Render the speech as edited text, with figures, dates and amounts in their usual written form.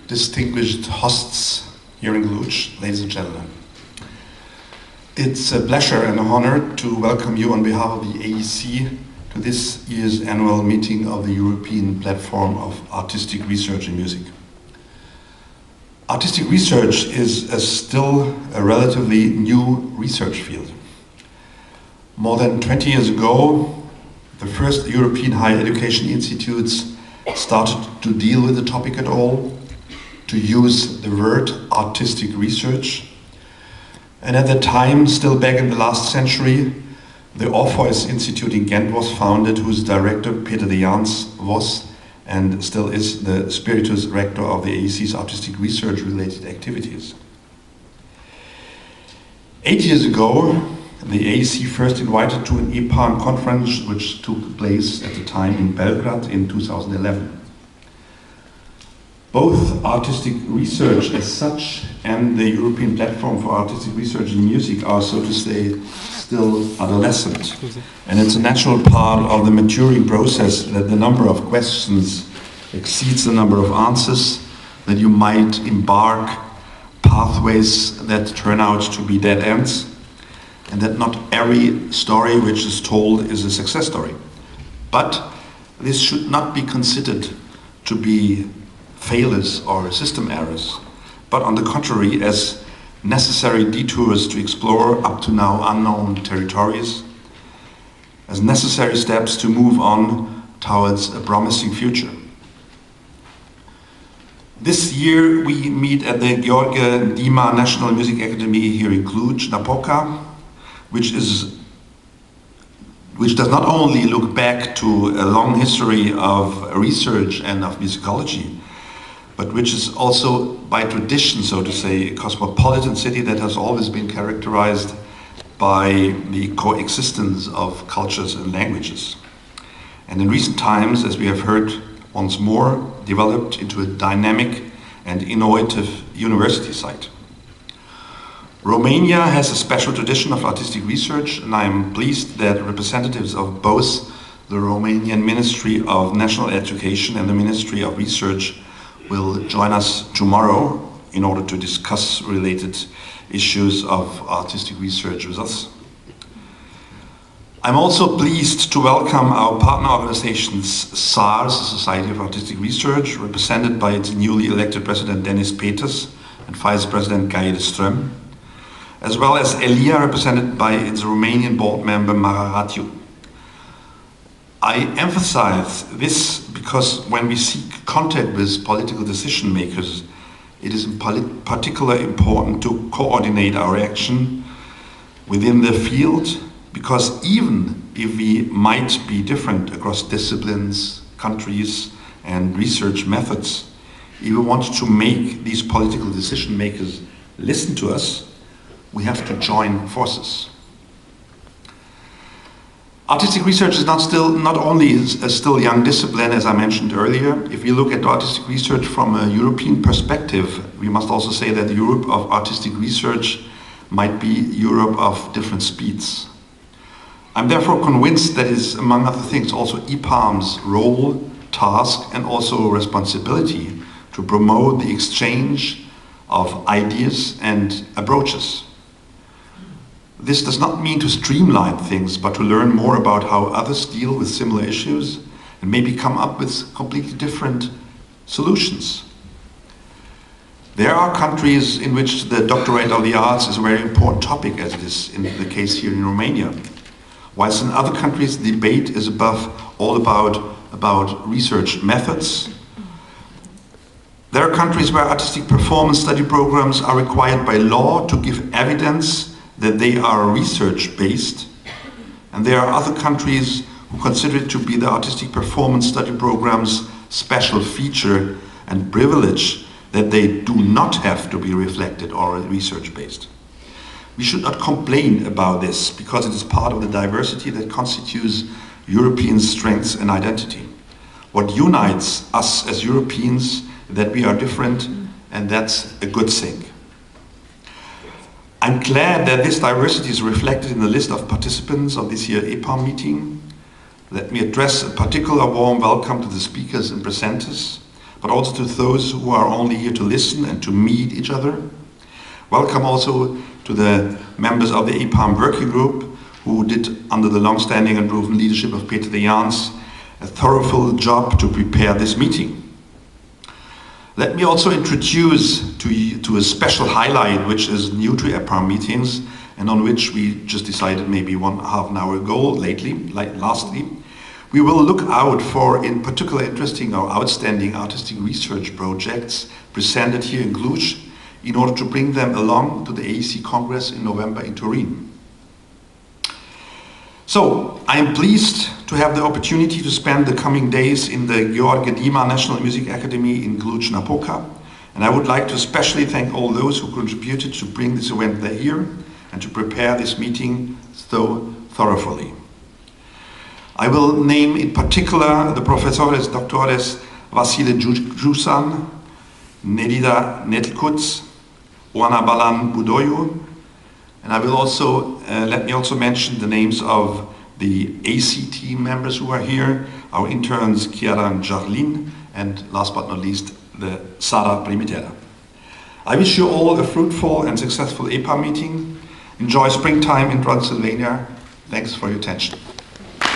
distinguished hosts here in Cluj, ladies and gentlemen. It's a pleasure and an honor to welcome you on behalf of the AEC to this year's annual meeting of the European Platform of Artistic Research in Music. Artistic research is still a relatively new research field. More than 20 years ago, the first European higher education institutes started to deal with the topic at all, to use the word artistic research. And at that time, still back in the last century, the Orpheus Institute in Ghent was founded, whose director, Peter de Jaans, was and still is the spiritus rector of the AEC's artistic research related activities. 8 years ago, the AEC first invited to an EPAM conference which took place at the time in Belgrade in 2011. Both artistic research as such and the European Platform for Artistic Research in Music are, so to say, still adolescent. And it's a natural part of the maturing process that the number of questions exceeds the number of answers, that you might embark pathways that turn out to be dead ends, and that not every story which is told is a success story. But this should not be considered to be failures or system errors, but on the contrary as necessary detours to explore up to now unknown territories, as necessary steps to move on towards a promising future. This year we meet at the George Dima National Music Academy here in Cluj, Napoca, which does not only look back to a long history of research and of musicology, but which is also by tradition, so to say, a cosmopolitan city that has always been characterized by the coexistence of cultures and languages. And in recent times, as we have heard once more, developed into a dynamic and innovative university site. Romania has a special tradition of artistic research, and I am pleased that representatives of both the Romanian Ministry of National Education and the Ministry of Research will join us tomorrow in order to discuss related issues of artistic research with us. I'm also pleased to welcome our partner organizations, SARS, the Society of Artistic Research, represented by its newly elected president Dennis Peters and vice president Gaye de Ström, as well as ELIA, represented by its Romanian board member Mara Ratiu. I emphasize this because when we seek contact with political decision makers, it is in particular important to coordinate our action within the field, because even if we might be different across disciplines, countries, and research methods, if we want to make these political decision makers listen to us, we have to join forces. Artistic research is not only a still young discipline, as I mentioned earlier. If we look at artistic research from a European perspective, we must also say that the Europe of artistic research might be Europe of different speeds. I'm therefore convinced that it is, among other things, also EPAM's role, task, and also responsibility to promote the exchange of ideas and approaches. This does not mean to streamline things, but to learn more about how others deal with similar issues and maybe come up with completely different solutions. There are countries in which the doctorate of the arts is a very important topic, as it is in the case here in Romania, whilst in other countries the debate is all about research methods. There are countries where artistic performance study programs are required by law to give evidence that they are research-based, and there are other countries who consider it to be the artistic performance study program's special feature and privilege that they do not have to be reflected or research-based. We should not complain about this, because it is part of the diversity that constitutes European strengths and identity. What unites us as Europeans is that we are different, and that's a good thing. I'm glad that this diversity is reflected in the list of participants of this year's EPAM meeting. Let me address a particular warm welcome to the speakers and presenters. but also to those who are only here to listen and to meet each other. Welcome also to the members of the EPAM working group who did, under the long-standing and proven leadership of Peter de Jaans, a thorough job to prepare this meeting. Let me also introduce to you to a special highlight which is new to EPAM meetings and on which we just decided maybe half an hour ago lastly. We will look out for in particular interesting or outstanding artistic research projects presented here in Cluj in order to bring them along to the AEC Congress in November in Turin. So, I am pleased to have the opportunity to spend the coming days in the Georg Gedima National Music Academy in Cluj-Napoca, and I would like to especially thank all those who contributed to bring this event here and to prepare this meeting so thoroughly. I will name in particular the Professores Doctores Vasile Jusan, Nedida Netlkuts, Oana Balan Budoyo, and I will also, let me also mention the names of the ACT members who are here, our interns Chiara and Jarlin, and last but not least, the Sara Primitera. I wish you all a fruitful and successful EPAM meeting. Enjoy springtime in Transylvania. Thanks for your attention.